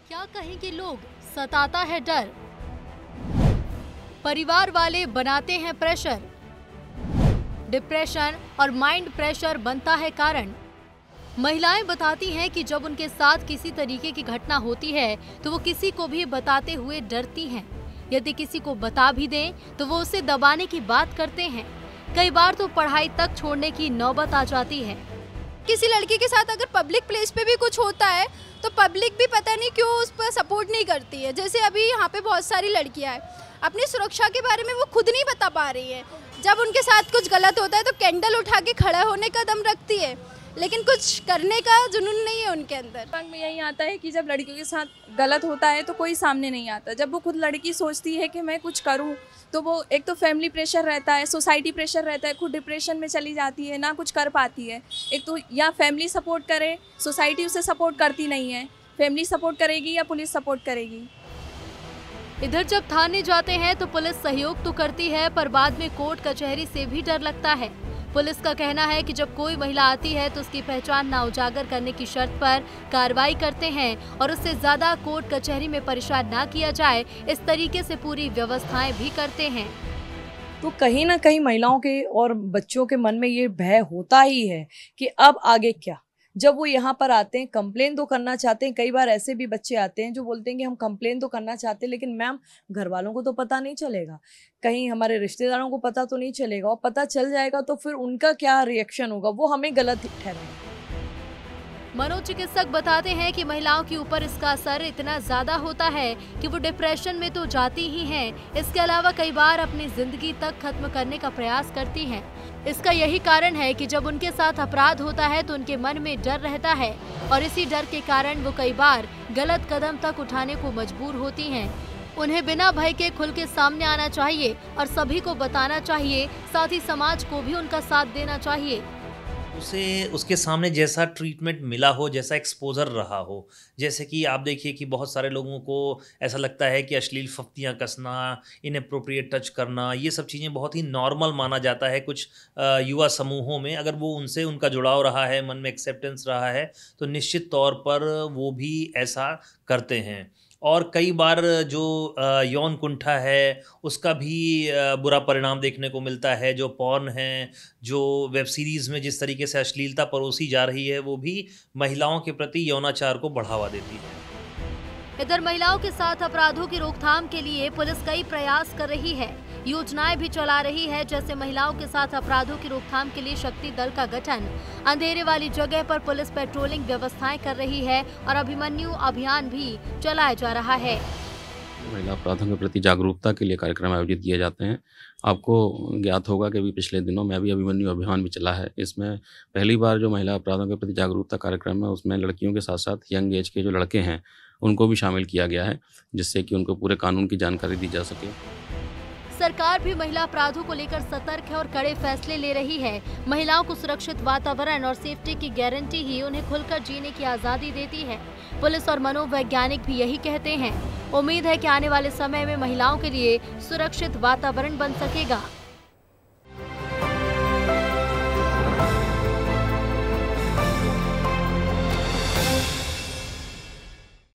क्या कहेंगे लोग, सताता है डर, परिवार वाले बनाते हैं प्रेशर, डिप्रेशन और माइंड प्रेशर बनता है कारण। महिलाएं बताती हैं कि जब उनके साथ किसी तरीके की घटना होती है तो वो किसी को भी बताते हुए डरती हैं। यदि किसी को बता भी दें तो वो उसे दबाने की बात करते हैं। कई बार तो पढ़ाई तक छोड़ने की नौबत आ जाती है। किसी लड़की के साथ अगर पब्लिक प्लेस पे भी कुछ होता है तो पब्लिक भी पता नहीं क्यों उस पर सपोर्ट नहीं करती है। जैसे अभी यहाँ पे बहुत सारी लड़कियाँ हैं, अपनी सुरक्षा के बारे में वो खुद नहीं बता पा रही है। जब उनके साथ कुछ गलत होता है तो कैंडल उठा के खड़ा होने का दम रखती है, लेकिन कुछ करने का जुनून नहीं है उनके अंदर। दिमाग में यही आता है कि जब लड़कियों के साथ गलत होता है तो कोई सामने नहीं आता। जब वो खुद लड़की सोचती है कि मैं कुछ करूं तो वो एक तो फैमिली प्रेशर रहता है, सोसाइटी प्रेशर रहता है, खुद डिप्रेशन में चली जाती है, ना कुछ कर पाती है। एक तो या फैमिली सपोर्ट करे, सोसाइटी उसे सपोर्ट करती नहीं है, फैमिली सपोर्ट करेगी या पुलिस सपोर्ट करेगी। इधर जब थाने जाते हैं तो पुलिस सहयोग तो करती है, पर बाद में कोर्ट कचहरी से भी डर लगता है। पुलिस का कहना है कि जब कोई महिला आती है तो उसकी पहचान ना उजागर करने की शर्त पर कार्रवाई करते हैं और उससे ज्यादा कोर्ट कचहरी में परेशान ना किया जाए, इस तरीके से पूरी व्यवस्थाएं भी करते हैं। तो कहीं ना कहीं महिलाओं के और बच्चों के मन में ये भय होता ही है कि अब आगे क्या। जब वो यहाँ पर आते हैं, कंप्लेन तो करना चाहते हैं। कई बार ऐसे भी बच्चे आते हैं जो बोलते हैं कि हम कंप्लेन तो करना चाहते हैं, लेकिन मैम घर वालों को तो पता नहीं चलेगा, कहीं हमारे रिश्तेदारों को पता तो नहीं चलेगा, और पता चल जाएगा तो फिर उनका क्या रिएक्शन होगा, वो हमें गलत ठहराएगा। मनोचिकित्सक बताते हैं कि महिलाओं के ऊपर इसका असर इतना ज्यादा होता है कि वो डिप्रेशन में तो जाती ही हैं, इसके अलावा कई बार अपनी जिंदगी तक खत्म करने का प्रयास करती हैं। इसका यही कारण है कि जब उनके साथ अपराध होता है तो उनके मन में डर रहता है और इसी डर के कारण वो कई बार गलत कदम तक उठाने को मजबूर होती हैं। उन्हें बिना भय के खुल के सामने आना चाहिए और सभी को बताना चाहिए, साथ ही समाज को भी उनका साथ देना चाहिए। उसे उसके सामने जैसा ट्रीटमेंट मिला हो, जैसा एक्सपोजर रहा हो, जैसे कि आप देखिए कि बहुत सारे लोगों को ऐसा लगता है कि अश्लील फफ्तियाँ कसना, इनअप्रोप्रिएट टच करना, ये सब चीज़ें बहुत ही नॉर्मल माना जाता है कुछ युवा समूहों में। अगर वो उनसे उनका जुड़ाव रहा है, मन में एक्सेप्टेंस रहा है, तो निश्चित तौर पर वो भी ऐसा करते हैं। और कई बार जो यौन कुंठा है उसका भी बुरा परिणाम देखने को मिलता है। जो पॉर्न है, जो वेब सीरीज़ में जिस तरीके से अश्लीलता परोसी जा रही है, वो भी महिलाओं के प्रति यौनाचार को बढ़ावा देती है। इधर महिलाओं के साथ अपराधों की रोकथाम के लिए पुलिस कई प्रयास कर रही है, योजनाएं भी चला रही है, जैसे महिलाओं के साथ अपराधों की रोकथाम के लिए शक्ति दल का गठन, अंधेरे वाली जगह पर पुलिस पेट्रोलिंग व्यवस्थाएं कर रही है और अभिमन्यु अभियान भी चलाया जा रहा है। महिला अपराधों के प्रति जागरूकता के लिए कार्यक्रम आयोजित किए जाते हैं। आपको ज्ञात होगा कि अभी पिछले दिनों में भी अभिमन्यु अभियान भी चला है। इसमें पहली बार जो महिला अपराधों के प्रति जागरूकता कार्यक्रम है उसमें लड़कियों के साथ साथ यंग एज के जो लड़के हैं उनको भी शामिल किया गया है, जिससे कि उनको पूरे कानून की जानकारी दी जा सके। सरकार भी महिला अपराधों को लेकर सतर्क है और कड़े फैसले ले रही है। महिलाओं को सुरक्षित वातावरण और सेफ्टी की गारंटी ही उन्हें खुलकर जीने की आजादी देती है। पुलिस और मनोवैज्ञानिक भी यही कहते हैं। उम्मीद है कि आने वाले समय में महिलाओं के लिए सुरक्षित वातावरण बन सकेगा।